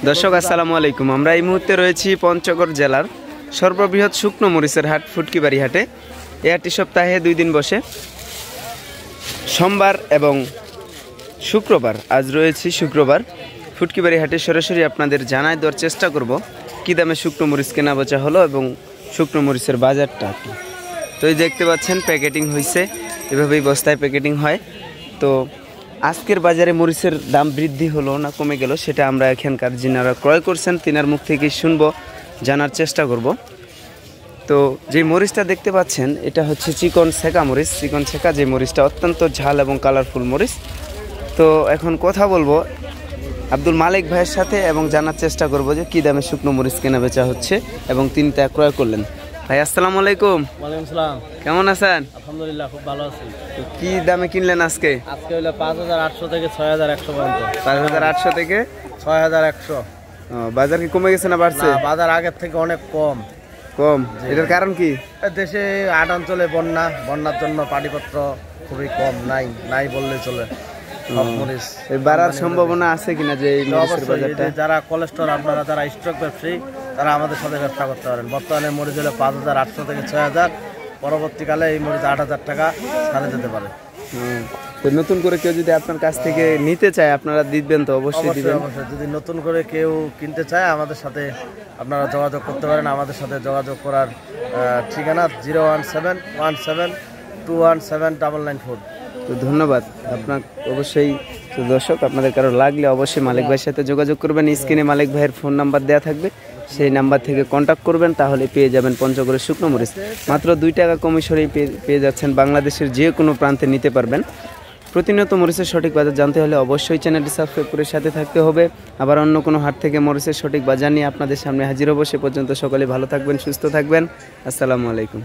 দর্শক আসসালামু আলাইকুম। আমরা এই মুহূর্তে রয়েছি পঞ্চগড় জেলার সর্ববৃহৎ শুকনো মরিচের হাট ফুটকিবাড়ি হাটে। এই হাটটি সপ্তাহে 2 দিন বসে, সোমবার এবং শুক্রবার। আজ রয়েছি শুক্রবার। ফুটকিবাড়ি হাটে সরাসরি আপনাদের জানাই দেওয়ার চেষ্টা করব কী দামে শুকনো মরিচ কেনা বেচা হলো এবং শুকনো মরিচের বাজারটা। তো এই দেখতে পাচ্ছেন প্যাকেটিং হয়েছে, এভাবেই বস্তায় প্যাকেটিং হয়। তো আজকের বাজারে মরিচের দাম বৃদ্ধি হলো না কমে গেল, সেটা আমরা এখানকার যিনারা ক্রয় করছেন তিনার মুখ থেকে শুনবো, জানার চেষ্টা করব। তো যে মরিচটা দেখতে পাচ্ছেন এটা হচ্ছে চিকন ছেঁকা মরিচ। চিকন ছেঁকা যে মরিচটা অত্যন্ত ঝাল এবং কালারফুল মরিচ। তো এখন কথা বলবো আব্দুল মালিক ভাইয়ের সাথে এবং জানার চেষ্টা করব যে কী দামে শুকনো মরিচ কেনা বেচা হচ্ছে এবং তিনি তা ক্রয় করলেন। ভাই আসসালামু আলাইকুম। ওয়ালাইকুম সালাম। কেমন আছেন? আলহামদুলিল্লাহ, খুব ভালো আছি। তো কি দামে কিনলেন আজকে? আজকে হলো 5800 থেকে 6100 পর্যন্ত। 5800 থেকে 6100। বাজার কি কমে গেছে না বাড়ছে? না, বাজার আগের থেকে অনেক কম। কম? এটার কারণ কি? দেশে 8 অঞ্চলে বন্যার জন্য পানিপত্র খুবই কম, নাই বললে চলে। বাড়ার সম্ভাবনা আছে কিনা যে এই মরিচের বাজারটা? যারা কোলেস্ট্রল, আপনারা যারা স্টক ব্যবসায়ী, তারা আমাদের সাথে ব্যবসা করতে পারেন। বর্তমানে মরিচ হলো 5800 থেকে 6000। পরবর্তীকালে এই মরিচ 8000 টাকা ছাড়ে যেতে পারে। তো নতুন করে কেউ যদি আপনার কাছ থেকে নিতে চায় আপনারা দিবেন তো? অবশ্যই দিবেন। যদি নতুন করে কেউ কিনতে চায় আমাদের সাথে আপনারা যোগাযোগ করতে পারেন। আমাদের সাথে যোগাযোগ করার ঠিকানা 01717217994। তো ধন্যবাদ আপনার। অবশ্যই দর্শক আপনাদের কারো লাগলে অবশ্যই মালিক ভাইয়ের সাথে যোগাযোগ করবেন। স্ক্রিনে মালিক ভাইয়ের ফোন নাম্বার দেওয়া থাকবে, সেই নাম্বার থেকে কন্ট্যাক্ট করবেন, তাহলে পেয়ে যাবেন পঞ্চগড়ের শুকনো মরিচ মাত্র 2 টাকা কমিশনেই পেয়ে যাচ্ছেন। বাংলাদেশের যে কোনো প্রান্তে নিতে পারবেন। প্রতিনিয়ত মরিচের সঠিক বাজার জানতে হলে অবশ্যই চ্যানেলটি সাবস্ক্রাইব করে সাথে থাকতে হবে। আবার অন্য কোনো হাট থেকে মরিচের সঠিক বাজার নিয়ে আপনাদের সামনে হাজির হব। সে পর্যন্ত সকলে ভালো থাকবেন, সুস্থ থাকবেন। আসসালামু আলাইকুম।